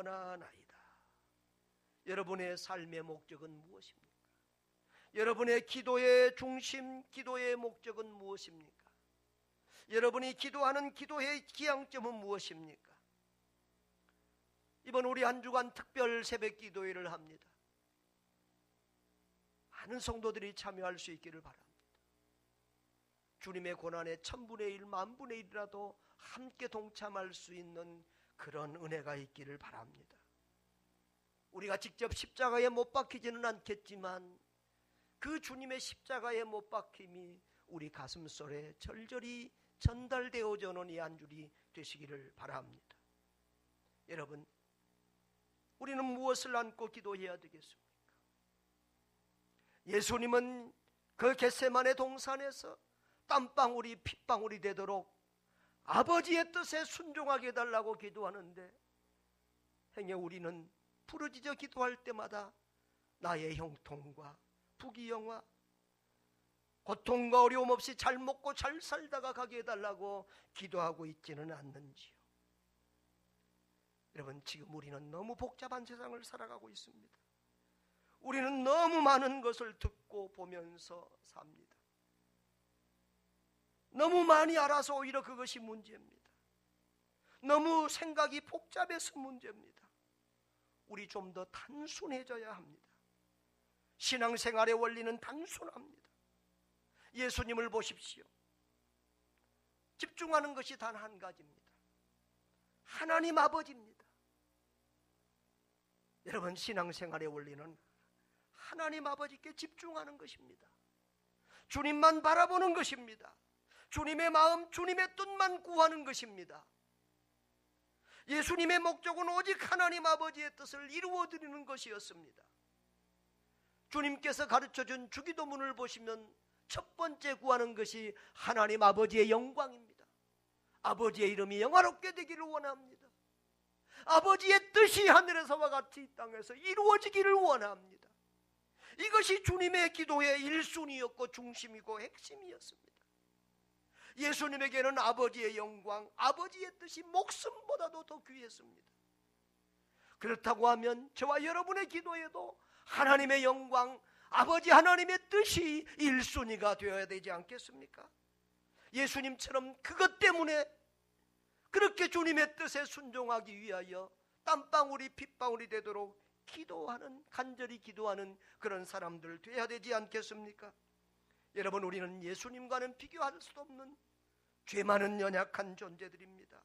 원하나이다. 여러분의 삶의 목적은 무엇입니까? 여러분의 기도의 중심, 기도의 목적은 무엇입니까? 여러분이 기도하는 기도의 기양점은 무엇입니까? 이번 우리 한 주간 특별 새벽 기도회를 합니다. 많은 성도들이 참여할 수 있기를 바랍니다. 주님의 고난의 1000분의 1, 10,000분의 1이라도 함께 동참할 수 있는 그런 은혜가 있기를 바랍니다. 우리가 직접 십자가에 못 박히지는 않겠지만 그 주님의 십자가에 못 박힘이 우리 가슴속에 절절히 전달되어져는 이 한 주리 되시기를 바랍니다. 여러분, 우리는 무엇을 안고 기도해야 되겠습니까? 예수님은 그 겟세마네 동산에서 땀방울이 핏방울이 되도록 아버지의 뜻에 순종하게 해달라고 기도하는데, 행여 우리는 부르짖어 기도할 때마다 나의 형통과 부귀영화, 고통과 어려움 없이 잘 먹고 잘 살다가 가게 해달라고 기도하고 있지는 않는지요? 여러분, 지금 우리는 너무 복잡한 세상을 살아가고 있습니다. 우리는 너무 많은 것을 듣고 보면서 삽니다. 너무 많이 알아서 오히려 그것이 문제입니다. 너무 생각이 복잡해서 문제입니다. 우리 좀 더 단순해져야 합니다. 신앙생활의 원리는 단순합니다. 예수님을 보십시오. 집중하는 것이 단 한 가지입니다. 하나님 아버지입니다. 여러분, 신앙생활의 원리는 하나님 아버지께 집중하는 것입니다. 주님만 바라보는 것입니다. 주님의 마음, 주님의 뜻만 구하는 것입니다. 예수님의 목적은 오직 하나님 아버지의 뜻을 이루어드리는 것이었습니다. 주님께서 가르쳐준 주기도문을 보시면 첫 번째 구하는 것이 하나님 아버지의 영광입니다. 아버지의 이름이 영화롭게 되기를 원합니다. 아버지의 뜻이 하늘에서와 같이 이 땅에서 이루어지기를 원합니다. 이것이 주님의 기도의 1순위였고 중심이고 핵심이었습니다. 예수님에게는 아버지의 영광, 아버지의 뜻이 목숨보다도 더 귀했습니다. 그렇다고 하면 저와 여러분의 기도에도 하나님의 영광, 아버지 하나님의 뜻이 1순위가 되어야 되지 않겠습니까? 예수님처럼 그것 때문에 그렇게 주님의 뜻에 순종하기 위하여 땀방울이 핏방울이 되도록 기도하는, 간절히 기도하는 그런 사람들 되어야 되지 않겠습니까? 여러분, 우리는 예수님과는 비교할 수 없는 죄 많은 연약한 존재들입니다.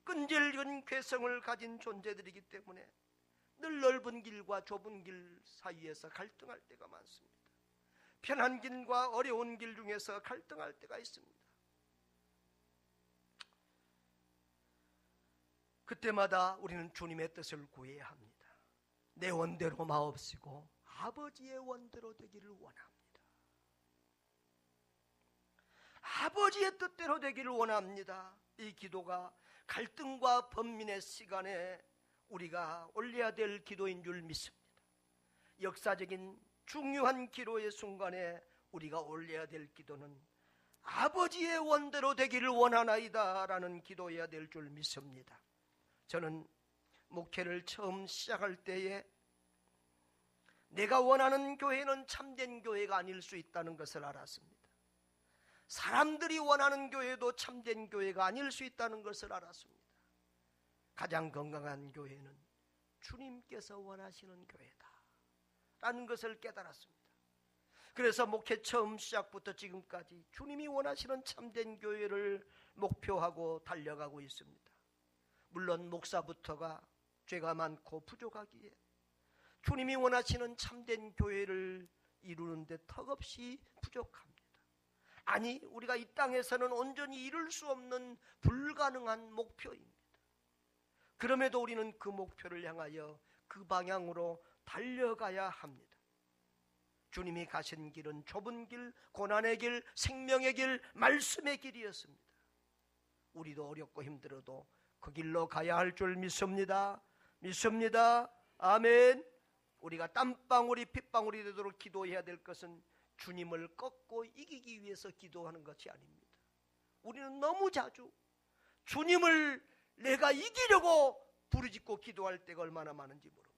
끈질긴 괴성을 가진 존재들이기 때문에 늘 넓은 길과 좁은 길 사이에서 갈등할 때가 많습니다. 편한 길과 어려운 길 중에서 갈등할 때가 있습니다. 그때마다 우리는 주님의 뜻을 구해야 합니다. 내 원대로 마옵시고 아버지의 원대로 되기를 원합니다. 아버지의 뜻대로 되기를 원합니다. 이 기도가 갈등과 번민의 시간에 우리가 올려야 될 기도인 줄 믿습니다. 역사적인 중요한 기도의 순간에 우리가 올려야 될 기도는 아버지의 원대로 되기를 원하나이다 라는 기도해야 될 줄 믿습니다. 저는 목회를 처음 시작할 때에 내가 원하는 교회는 참된 교회가 아닐 수 있다는 것을 알았습니다. 사람들이 원하는 교회도 참된 교회가 아닐 수 있다는 것을 알았습니다. 가장 건강한 교회는 주님께서 원하시는 교회다 라는 것을 깨달았습니다. 그래서 목회 처음 시작부터 지금까지 주님이 원하시는 참된 교회를 목표하고 달려가고 있습니다. 물론 목사부터가 죄가 많고 부족하기에 주님이 원하시는 참된 교회를 이루는데 턱없이 부족합니다. 아니, 우리가 이 땅에서는 온전히 이룰 수 없는 불가능한 목표입니다. 그럼에도 우리는 그 목표를 향하여 그 방향으로 달려가야 합니다. 주님이 가신 길은 좁은 길, 고난의 길, 생명의 길, 말씀의 길이었습니다. 우리도 어렵고 힘들어도 그 길로 가야 할 줄 믿습니다. 믿습니다. 아멘. 우리가 땀방울이 핏방울이 되도록 기도해야 될 것은 주님을 꺾고 이기기 위해서 기도하는 것이 아닙니다. 우리는 너무 자주 주님을 내가 이기려고 부르짖고 기도할 때가 얼마나 많은지 모릅니다.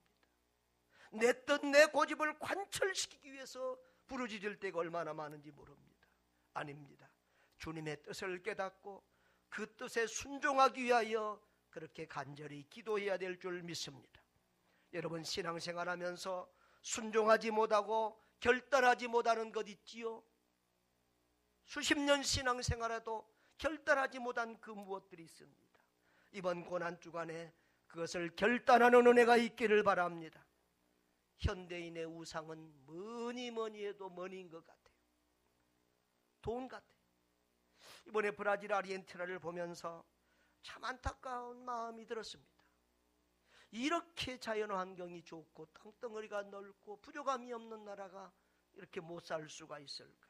내 뜻, 내 고집을 관철시키기 위해서 부르짖을 때가 얼마나 많은지 모릅니다. 아닙니다. 주님의 뜻을 깨닫고 그 뜻에 순종하기 위하여 그렇게 간절히 기도해야 될 줄 믿습니다. 여러분, 신앙생활하면서 순종하지 못하고 결단하지 못하는 것 있지요? 수십 년 신앙생활에도 결단하지 못한 그 무엇들이 있습니다. 이번 고난주간에 그것을 결단하는 은혜가 있기를 바랍니다. 현대인의 우상은 뭐니 해도 머니인 것 같아요. 돈 같아요. 이번에 브라질 아르헨티나를 보면서 참 안타까운 마음이 들었습니다. 이렇게 자연환경이 좋고 땅덩어리가 넓고 부족함이 없는 나라가 이렇게 못 살 수가 있을까?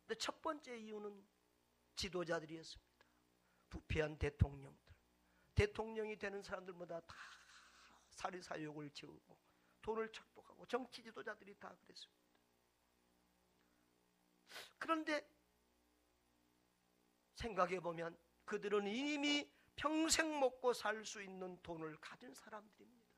근데 첫 번째 이유는 지도자들이었습니다. 부패한 대통령들. 대통령이 되는 사람들마다 다 사리사욕을 지우고 돈을 착복하고 정치 지도자들이 다 그랬습니다. 그런데 생각해보면 그들은 이미 평생 먹고 살 수 있는 돈을 가진 사람들입니다.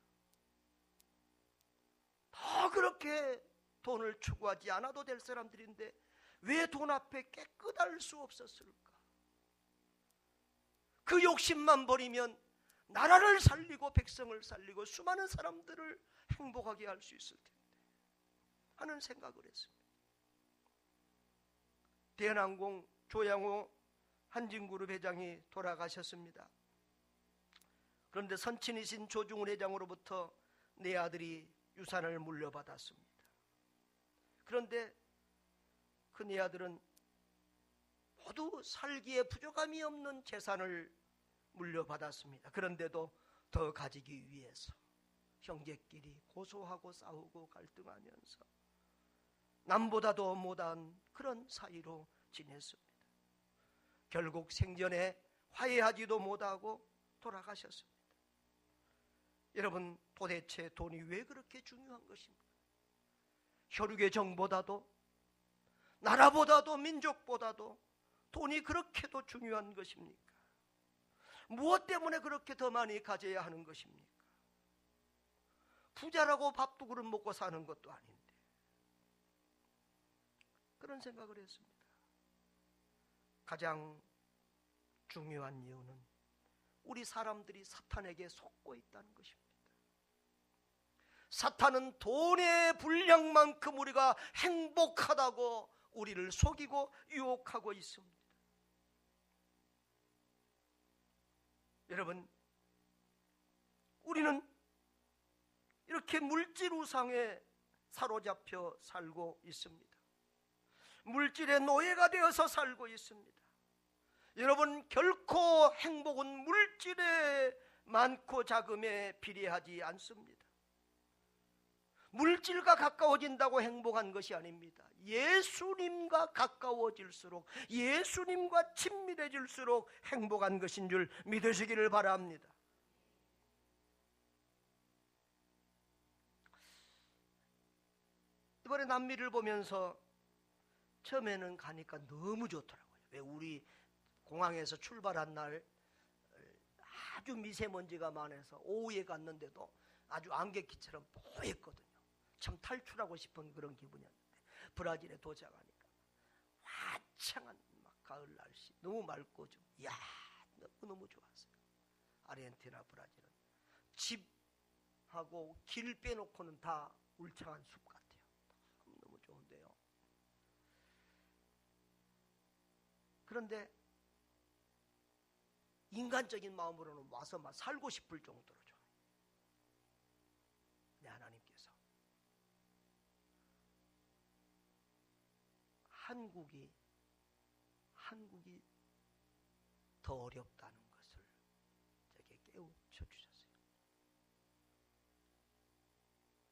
더 그렇게 돈을 추구하지 않아도 될 사람들인데 왜 돈 앞에 깨끗할 수 없었을까? 그 욕심만 버리면 나라를 살리고 백성을 살리고 수많은 사람들을 행복하게 할 수 있을 텐데 하는 생각을 했습니다. 대한항공 조양호 한진그룹 회장이 돌아가셨습니다. 그런데 선친이신 조중훈 회장으로부터 네 아들이 유산을 물려받았습니다. 그런데 그 네 아들은 모두 살기에 부족함이 없는 재산을 물려받았습니다. 그런데도 더 가지기 위해서 형제끼리 고소하고 싸우고 갈등하면서 남보다도 못한 그런 사이로 지냈습니다. 결국 생전에 화해하지도 못하고 돌아가셨습니다. 여러분, 도대체 돈이 왜 그렇게 중요한 것입니까? 혈육의 정보다도 나라보다도 민족보다도 돈이 그렇게도 중요한 것입니까? 무엇 때문에 그렇게 더 많이 가져야 하는 것입니까? 부자라고 밥도 그릇 먹고 사는 것도 아닌데 그런 생각을 했습니다. 가장 중요한 이유는 우리 사람들이 사탄에게 속고 있다는 것입니다. 사탄은 돈의 분량만큼 우리가 행복하다고 우리를 속이고 유혹하고 있습니다. 여러분, 우리는 이렇게 물질 우상에 사로잡혀 살고 있습니다. 물질의 노예가 되어서 살고 있습니다. 여러분, 결코 행복은 물질의 많고 작음에 비례하지 않습니다. 물질과 가까워진다고 행복한 것이 아닙니다. 예수님과 가까워질수록, 예수님과 친밀해질수록 행복한 것인 줄 믿으시기를 바랍니다. 이번에 남미를 보면서 처음에는 가니까 너무 좋더라고요. 왜 우리 공항에서 출발한 날 아주 미세먼지가 많아서 오후에 갔는데도 아주 안개기처럼 뽀얗거든요. 참 탈출하고 싶은 그런 기분이었는데 브라질에 도착하니까 화창한 막 가을 날씨, 너무 맑고 좀 이야 너무 좋았어요. 아르헨티나, 브라질은 집하고 길 빼놓고는 다 울창한 숲 같아요. 너무 좋은데요. 그런데 인간적인 마음으로는 와서 막 살고 싶을 정도로 좋아요. 네, 하나님께서 한국이 더 어렵다는 것을 제게 깨우쳐 주셨어요.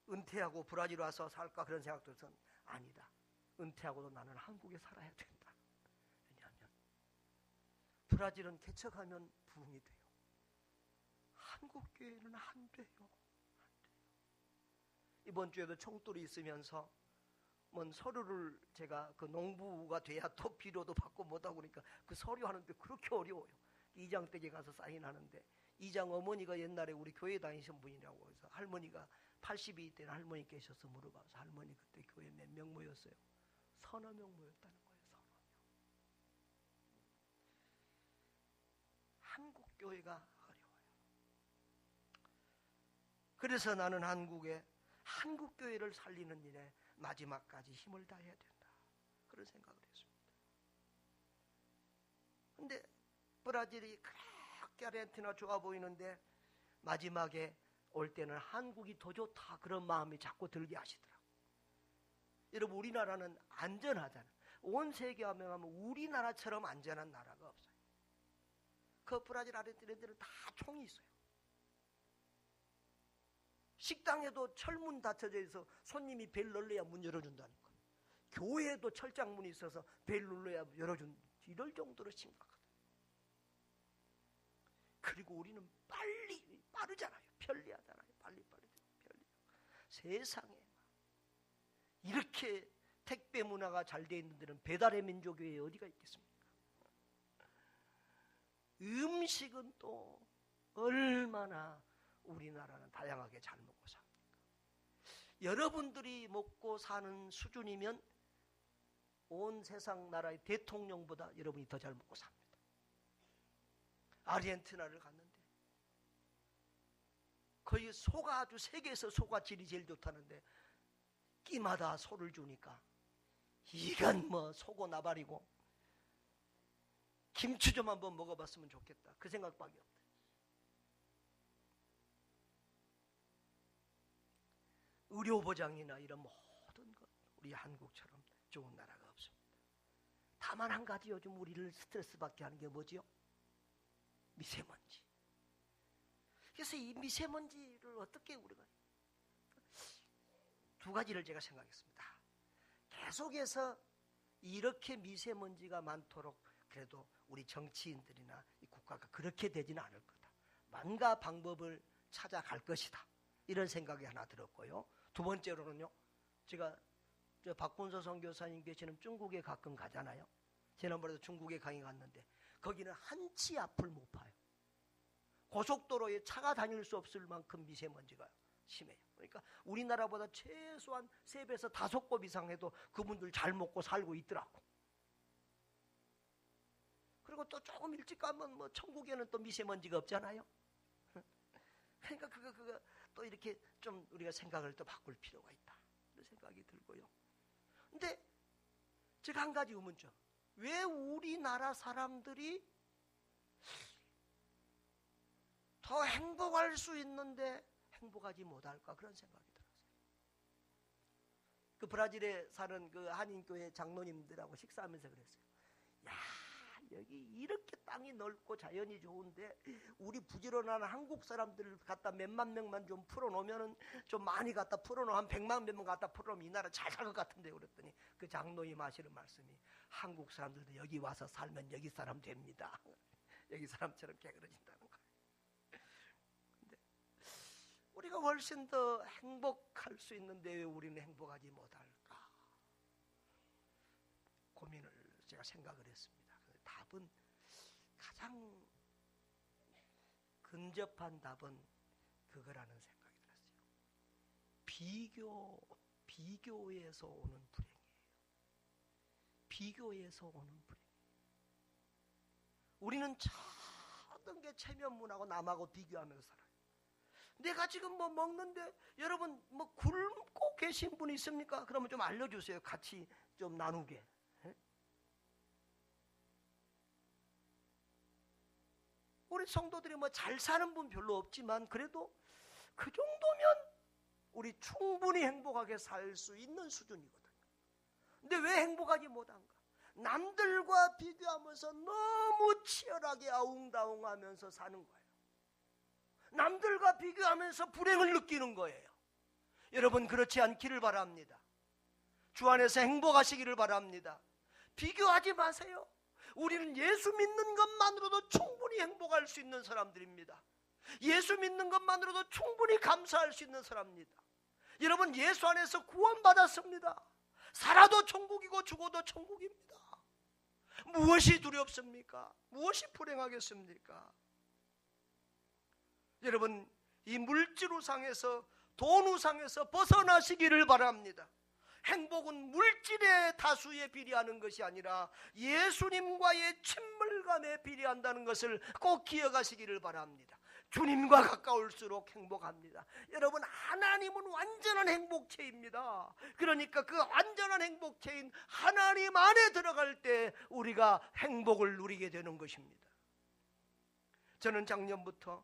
은퇴하고 브라질 와서 살까 그런 생각도 해서 아니다. 은퇴하고도 나는 한국에 살아야 된다. 왜냐하면 브라질은 개척하면 부흥이 돼요. 한국 교회는 안 돼요. 이번 주에도 총돌이 있으면서 서류를 제가 그 농부가 돼야 또 비료도 받고 못하고 그러니까 그 서류 하는데 그렇게 어려워요. 이장댁에 가서 사인하는데 이장 어머니가 옛날에 우리 교회 다니신 분이라고 해서 할머니가 82 때는 할머니 계셔서 물어봐서 할머니 그때 교회 몇 명 모였어요? 서너 명 모였다는 거예요. 서너 명. 한국 교회가 어려워요. 그래서 나는 한국 교회를 살리는 일에 마지막까지 힘을 다해야 된다. 그런 생각을 했습니다. 근데 브라질이 그렇게 아르헨티나 좋아 보이는데 마지막에 올 때는 한국이 더 좋다 그런 마음이 자꾸 들게 하시더라고요. 여러분 우리나라는 안전하잖아요. 온 세계 하면 우리나라처럼 안전한 나라가 없어요. 그 브라질 아르헨티나들은 다 총이 있어요. 식당에도 철문 닫혀져 있어 손님이 벨 눌러야 문 열어준다는 거예요. 교회에도 철장문이 있어서 벨 눌러야 열어준 이럴 정도로 심각하다. 그리고 우리는 빠르잖아요. 편리하잖아요. 빨리. 세상에 이렇게 택배 문화가 잘 돼 있는 데는 배달의 민족이 어디가 있겠습니까? 음식은 또 얼마나 우리나라는 다양하게 잘 먹고 삽니까? 여러분들이 먹고 사는 수준이면 온 세상 나라의 대통령보다 여러분이 더 잘 먹고 삽니다. 아르헨티나를 갔는데 거의 소가 아주 세계에서 소가 질이 제일 좋다는데 끼마다 소를 주니까 이건 뭐 소고 나발이고 김치 좀 한번 먹어봤으면 좋겠다. 그 생각밖에 없다. 의료보장이나 이런 모든 것 우리 한국처럼 좋은 나라가 없습니다. 다만 한 가지 요즘 우리를 스트레스 받게 하는 게 뭐지요? 미세먼지. 그래서 이 미세먼지를 어떻게 우리가 두 가지를 제가 생각했습니다. 계속해서 이렇게 미세먼지가 많도록 그래도 우리 정치인들이나 이 국가가 그렇게 되지는 않을 거다. 뭔가 방법을 찾아갈 것이다. 이런 생각이 하나 들었고요. 두 번째로는요. 제가 박본서 선교사님 계시는 중국에 가끔 가잖아요. 지난번에도 중국에 강의 갔는데 거기는 한치 앞을 못 봐요. 고속도로에 차가 다닐 수 없을 만큼 미세먼지가 심해요. 그러니까 우리나라보다 최소한 3배에서 5배 이상 해도 그분들 잘 먹고 살고 있더라고. 그리고 또 조금 일찍 가면 뭐 천국에는 또 미세먼지가 없잖아요. 그러니까 그거 또 이렇게 좀 우리가 생각을 또 바꿀 필요가 있다. 그런 생각이 들고요. 근데 제가 한 가지 의문점. 왜 우리나라 사람들이 더 행복할 수 있는데 행복하지 못할까 그런 생각이 들었어요. 그 브라질에 사는 그 한인교회 장로님들하고 식사하면서 그랬어요. 야, 여기 이렇게 땅이 넓고 자연이 좋은데 우리 부지런한 한국 사람들을 갖다 몇만 명만 좀 풀어놓으면은 좀 많이 갖다 풀어놓으면 한 100만 명 갖다 풀어놓으면 이 나라 잘 살 것 같은데 그랬더니 그 장로님 하시는 말씀이 한국 사람들도 여기 와서 살면 여기 사람 됩니다. 여기 사람처럼 깨그러진다는 거예요. 근데 우리가 훨씬 더 행복할 수 있는데 왜 우리는 행복하지 못할까 고민을 제가 생각을 했습니다. 답은 가장 근접한 답은 그거라는 생각이 들었어요. 비교에서 오는 불행이에요. 비교에서 오는 불행. 우리는 모든 게 체면문하고 남하고 비교하면서 살아요. 내가 지금 뭐 먹는데 여러분 뭐 굶고 계신 분 있습니까? 그러면 좀 알려주세요. 같이 좀 나누게. 우리 성도들이 뭐 잘 사는 분 별로 없지만 그래도 그 정도면 우리 충분히 행복하게 살 수 있는 수준이거든요. 근데 왜 행복하지 못한가? 남들과 비교하면서 너무 치열하게 아웅다웅하면서 사는 거예요. 남들과 비교하면서 불행을 느끼는 거예요. 여러분 그렇지 않기를 바랍니다. 주 안에서 행복하시기를 바랍니다. 비교하지 마세요. 우리는 예수 믿는 것만으로도 충분히 행복할 수 있는 사람들입니다. 예수 믿는 것만으로도 충분히 감사할 수 있는 사람입니다. 여러분 예수 안에서 구원받았습니다. 살아도 천국이고 죽어도 천국입니다. 무엇이 두렵습니까? 무엇이 불행하겠습니까? 여러분, 이 물질 우상에서, 돈 우상에서 벗어나시기를 바랍니다. 행복은 물질의 다수에 비례하는 것이 아니라 예수님과의 친밀감에 비례한다는 것을 꼭 기억하시기를 바랍니다. 주님과 가까울수록 행복합니다. 여러분, 하나님은 완전한 행복체입니다. 그러니까 그 완전한 행복체인 하나님 안에 들어갈 때 우리가 행복을 누리게 되는 것입니다. 저는 작년부터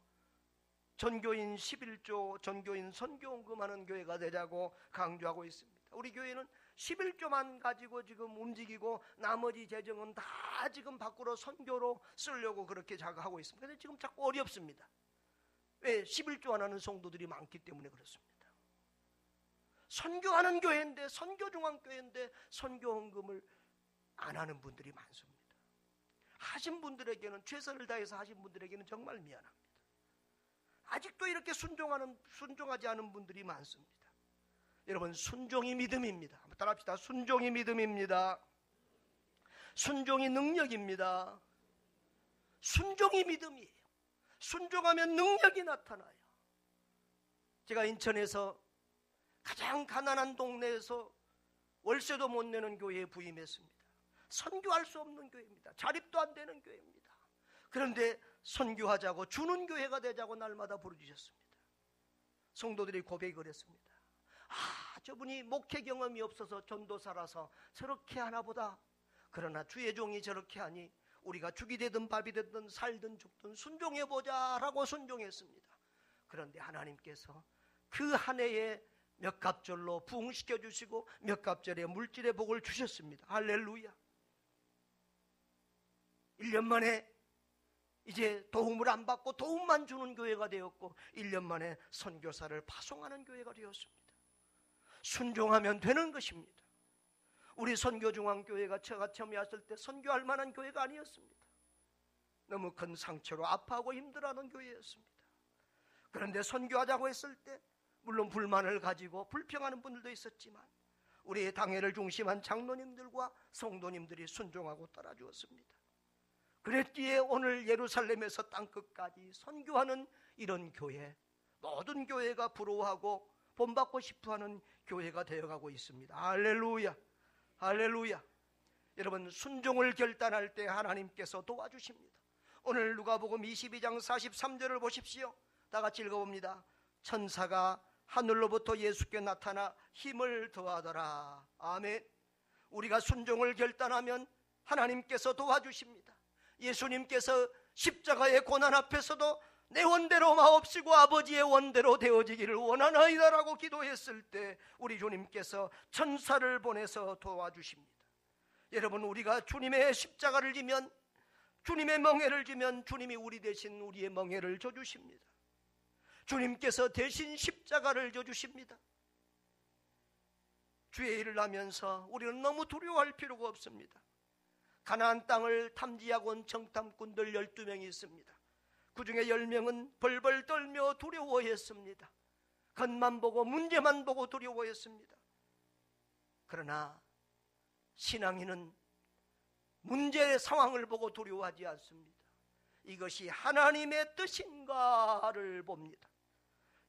전교인 11조, 전교인 선교헌금하는 교회가 되자고 강조하고 있습니다. 우리 교회는 11조만 가지고 지금 움직이고 나머지 재정은 다 지금 밖으로 선교로 쓰려고 그렇게 하고 있습니다. 그런데 지금 자꾸 어렵습니다. 왜? 11조 안 하는 성도들이 많기 때문에 그렇습니다. 선교하는 교회인데, 선교중앙교회인데 선교헌금을 안 하는 분들이 많습니다. 하신 분들에게는, 최선을 다해서 하신 분들에게는 정말 미안합니다. 아직도 이렇게 순종하지 않은 분들이 많습니다. 여러분, 순종이 믿음입니다. 한번 따라합시다. 순종이 믿음입니다. 순종이 능력입니다. 순종이 믿음이에요. 순종하면 능력이 나타나요. 제가 인천에서 가장 가난한 동네에서 월세도 못 내는 교회에 부임했습니다. 선교할 수 없는 교회입니다. 자립도 안 되는 교회입니다. 그런데 선교하자고, 주는 교회가 되자고 날마다 부르주셨습니다. 성도들이 고백을 했습니다. 저분이 목회 경험이 없어서 전도사라서 저렇게 하나보다, 그러나 주의 종이 저렇게 하니 우리가 죽이 되든 밥이 되든 살든 죽든 순종해보자 라고 순종했습니다. 그런데 하나님께서 그 한 해에 몇 갑절로 부흥시켜 주시고 몇 갑절에 물질의 복을 주셨습니다. 할렐루야. 1년 만에 이제 도움을 안 받고 도움만 주는 교회가 되었고, 1년 만에 선교사를 파송하는 교회가 되었습니다. 순종하면 되는 것입니다. 우리 선교중앙교회가 제가 처음에 왔을 때 선교할 만한 교회가 아니었습니다. 너무 큰 상처로 아파하고 힘들어하는 교회였습니다. 그런데 선교하자고 했을 때 물론 불만을 가지고 불평하는 분들도 있었지만 우리의 당회를 중심한 장로님들과 성도님들이 순종하고 따라주었습니다. 그랬기에 오늘 예루살렘에서 땅끝까지 선교하는 이런 교회, 모든 교회가 부러워하고 본받고 싶어하는 교회가 되어가고 있습니다. 할렐루야, 할렐루야. 여러분, 순종을 결단할 때 하나님께서 도와주십니다. 오늘 누가복음 22장 43절을 보십시오. 다 같이 읽어봅니다. 천사가 하늘로부터 예수께 나타나 힘을 더하더라. 아멘. 우리가 순종을 결단하면 하나님께서 도와주십니다. 예수님께서 십자가의 고난 앞에서도 내 원대로 마옵시고 아버지의 원대로 되어지기를 원하나이다라고 기도했을 때 우리 주님께서 천사를 보내서 도와주십니다. 여러분, 우리가 주님의 십자가를 지면, 주님의 멍에를 지면 주님이 우리 대신 우리의 멍에를 져주십니다. 주님께서 대신 십자가를 져주십니다. 주의 일을 하면서 우리는 너무 두려워할 필요가 없습니다. 가나안 땅을 탐지하고 온 정탐꾼들 12명이 있습니다. 그 중에 10명은 벌벌 떨며 두려워했습니다. 겉만 보고 문제만 보고 두려워했습니다. 그러나 신앙인은 문제의 상황을 보고 두려워하지 않습니다. 이것이 하나님의 뜻인가를 봅니다.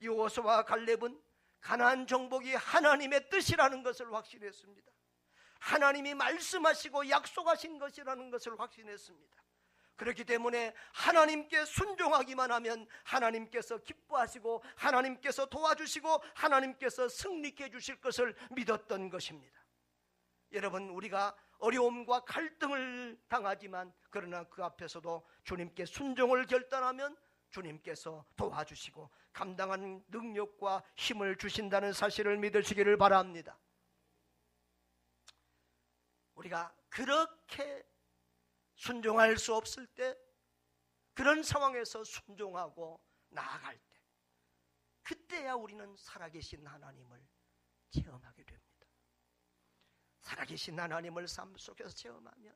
여호수아와 갈렙은 가나안 정복이 하나님의 뜻이라는 것을 확신했습니다. 하나님이 말씀하시고 약속하신 것이라는 것을 확신했습니다. 그렇기 때문에 하나님께 순종하기만 하면 하나님께서 기뻐하시고 하나님께서 도와주시고 하나님께서 승리케 해주실 것을 믿었던 것입니다. 여러분, 우리가 어려움과 갈등을 당하지만 그러나 그 앞에서도 주님께 순종을 결단하면 주님께서 도와주시고 감당한 능력과 힘을 주신다는 사실을 믿으시기를 바랍니다. 우리가 그렇게 순종할 수 없을 때, 그런 상황에서 순종하고 나아갈 때, 그때야 우리는 살아계신 하나님을 체험하게 됩니다. 살아계신 하나님을 삶 속에서 체험하면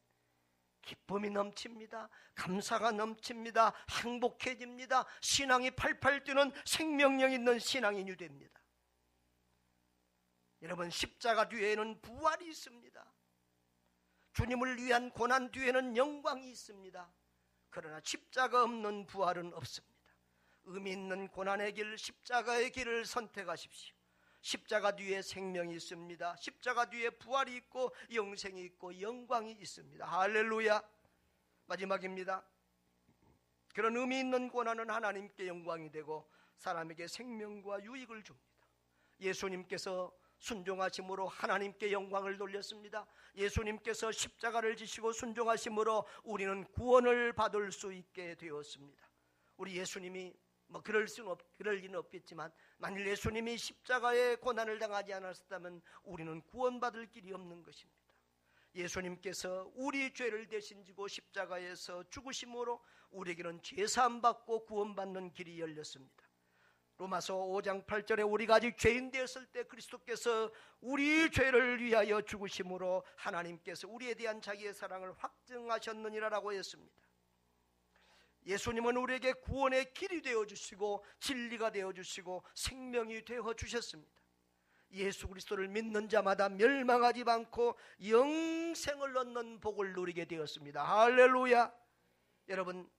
기쁨이 넘칩니다. 감사가 넘칩니다. 행복해집니다. 신앙이 팔팔 뛰는 생명력 있는 신앙인이 됩니다. 여러분, 십자가 뒤에는 부활이 있습니다. 주님을 위한 고난 뒤에는 영광이 있습니다. 그러나 십자가 없는 부활은 없습니다. 의미 있는 고난의 길, 십자가의 길을 선택하십시오. 십자가 뒤에 생명이 있습니다. 십자가 뒤에 부활이 있고 영생이 있고 영광이 있습니다. 할렐루야. 마지막입니다. 그런 의미 있는 고난은 하나님께 영광이 되고 사람에게 생명과 유익을 줍니다. 예수님께서 순종하심으로 하나님께 영광을 돌렸습니다. 예수님께서 십자가를 지시고 순종하심으로 우리는 구원을 받을 수 있게 되었습니다. 우리 예수님이 그럴 리는 없겠지만 만일 예수님이 십자가의 고난을 당하지 않았다면 우리는 구원받을 길이 없는 것입니다. 예수님께서 우리 죄를 대신 지고 십자가에서 죽으심으로 우리에게는 죄사함 받고 구원받는 길이 열렸습니다. 로마서 5장 8절에 우리가 아직 죄인 되었을 때 그리스도께서 우리 죄를 위하여 죽으심으로 하나님께서 우리에 대한 자기의 사랑을 확증하셨느니라라고 했습니다. 예수님은 우리에게 구원의 길이 되어주시고 진리가 되어주시고 생명이 되어주셨습니다. 예수 그리스도를 믿는 자마다 멸망하지 않고 영생을 얻는 복을 누리게 되었습니다. 할렐루야. 여러분,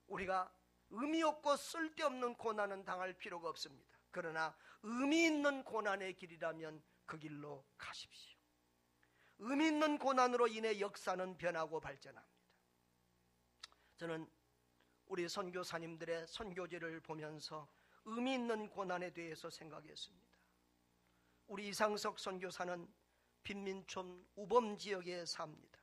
우리가 의미 없고 쓸데없는 고난은 당할 필요가 없습니다. 그러나 의미 있는 고난의 길이라면 그 길로 가십시오. 의미 있는 고난으로 인해 역사는 변하고 발전합니다. 저는 우리 선교사님들의 선교지를 보면서 의미 있는 고난에 대해서 생각했습니다. 우리 이상석 선교사는 빈민촌 우범지역에 삽니다.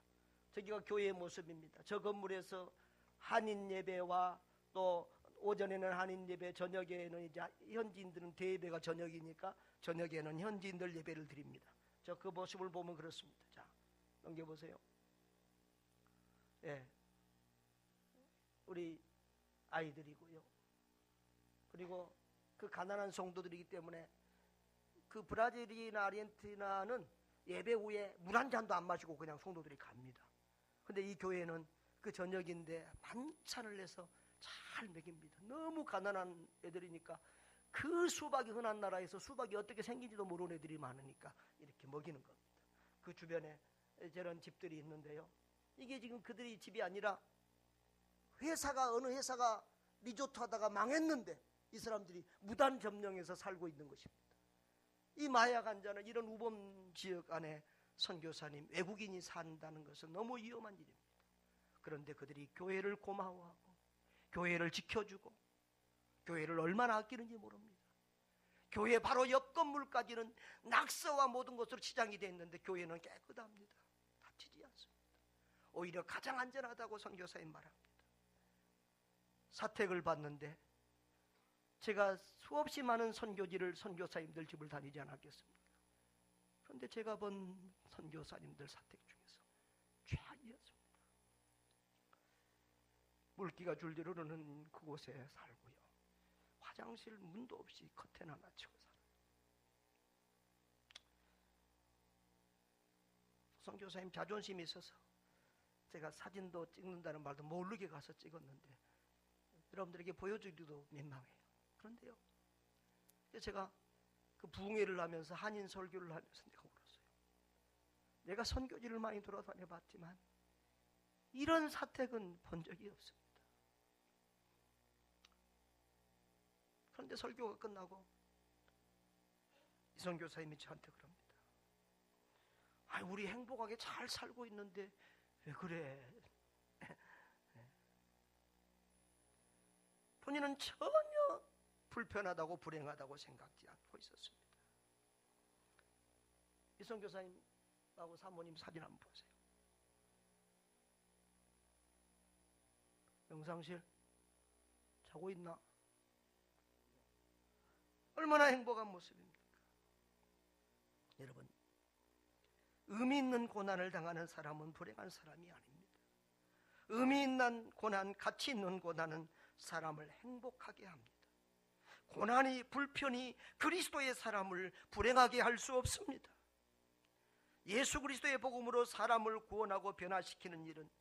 저기가 교회의 모습입니다. 저 건물에서 한인 예배와 또 오전에는 한인 예배, 저녁에는 이제 현지인들은 대예배가 저녁이니까 저녁에는 현지인들 예배를 드립니다. 저 그 모습을 보면 그렇습니다. 자, 넘겨보세요. 예, 우리 아이들이고요. 그리고 그 가난한 성도들이기 때문에 그 브라질이나 아르헨티나는 예배 후에 물 한 잔도 안 마시고 그냥 성도들이 갑니다. 근데 이 교회는 그 저녁인데 만찬을 해서 잘 먹입니다. 너무 가난한 애들이니까 그 수박이 흔한 나라에서 수박이 어떻게 생긴지도 모르는 애들이 많으니까 이렇게 먹이는 겁니다. 그 주변에 저런 집들이 있는데요. 이게 지금 그들이 집이 아니라 어느 회사가 리조트 하다가 망했는데 이 사람들이 무단 점령해서 살고 있는 것입니다. 이 마약 환자는 이런 우범 지역 안에 선교사님, 외국인이 산다는 것은 너무 위험한 일입니다. 그런데 그들이 교회를 고마워하고 교회를 지켜주고 교회를 얼마나 아끼는지 모릅니다. 교회 바로 옆 건물까지는 낙서와 모든 것으로 치장이 되어 있는데 교회는 깨끗합니다. 다치지 않습니다. 오히려 가장 안전하다고 선교사님 말합니다. 사택을 받는데 제가 수없이 많은 선교지를 선교사님들 집을 다니지 않았겠습니까? 그런데 제가 본 선교사님들 사택 중에서 최악이었습니다. 물기가 줄줄 흐르는 그곳에 살고요. 화장실 문도 없이 커튼 하나 치고 살아요. 선교사님 자존심이 있어서 제가 사진도 찍는다는 말도 모르게 가서 찍었는데 여러분들에게 보여주기도 민망해요. 그런데요, 제가 그 부흥회를 하면서 한인 설교를 하면서 내가 울었어요. 내가 선교지를 많이 돌아다녀 봤지만 이런 사택은 본 적이 없습니다. 그런데 설교가 끝나고 이 선교사님이 저한테 그럽니다. 우리 행복하게 잘 살고 있는데 왜 그래? 본인은 전혀 불편하다고 불행하다고 생각지 않고 있었습니다. 이 선교사님하고 사모님 사진 한번 보세요. 영상실 자고 있나? 얼마나 행복한 모습입니까? 여러분, 의미 있는 고난을 당하는 사람은 불행한 사람이 아닙니다. 의미 있는 고난, 가치 있는 고난은 사람을 행복하게 합니다. 고난이, 불편이 그리스도의 사람을 불행하게 할 수 없습니다. 예수 그리스도의 복음으로 사람을 구원하고 변화시키는 일은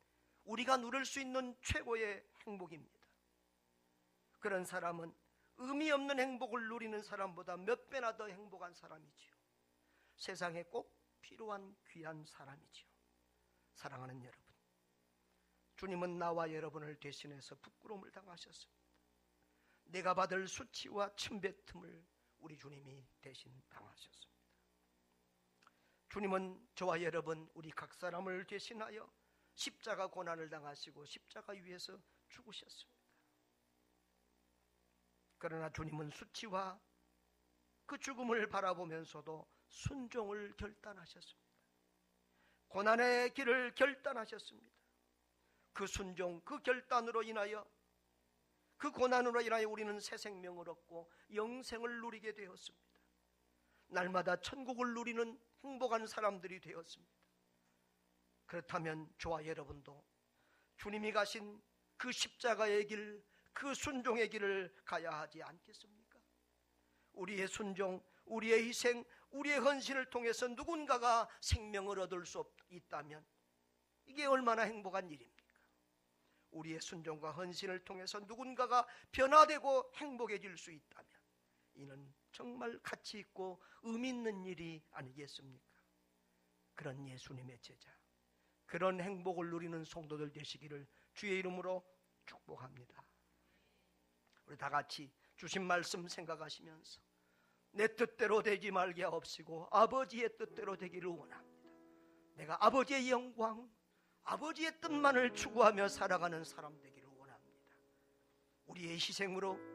우리가 누릴 수 있는 최고의 행복입니다. 그런 사람은 의미 없는 행복을 누리는 사람보다 몇 배나 더 행복한 사람이지요. 세상에 꼭 필요한 귀한 사람이지요. 사랑하는 여러분, 주님은 나와 여러분을 대신해서 부끄러움을 당하셨습니다. 내가 받을 수치와 침뱉음을 우리 주님이 대신 당하셨습니다. 주님은 저와 여러분 우리 각 사람을 대신하여 십자가 고난을 당하시고 십자가 위에서 죽으셨습니다. 그러나 주님은 수치와 그 죽음을 바라보면서도 순종을 결단하셨습니다. 고난의 길을 결단하셨습니다. 그 순종, 그 결단으로 인하여, 그 고난으로 인하여 우리는 새 생명을 얻고 영생을 누리게 되었습니다. 날마다 천국을 누리는 행복한 사람들이 되었습니다. 그렇다면 저와 여러분도 주님이 가신 그 십자가의 길, 그 순종의 길을 가야 하지 않겠습니까? 우리의 순종, 우리의 희생, 우리의 헌신을 통해서 누군가가 생명을 얻을 수 있다면 이게 얼마나 행복한 일입니까? 우리의 순종과 헌신을 통해서 누군가가 변화되고 행복해질 수 있다면 이는 정말 가치 있고 의미 있는 일이 아니겠습니까? 그런 예수님의 제자, 그런 행복을 누리는 성도들 되시기를 주의 이름으로 축복합니다. 우리 다 같이 주신 말씀 생각하시면서 내 뜻대로 되지 말게 하옵시고 아버지의 뜻대로 되기를 원합니다. 내가 아버지의 영광, 아버지의 뜻만을 추구하며 살아가는 사람 되기를 원합니다. 우리의 희생으로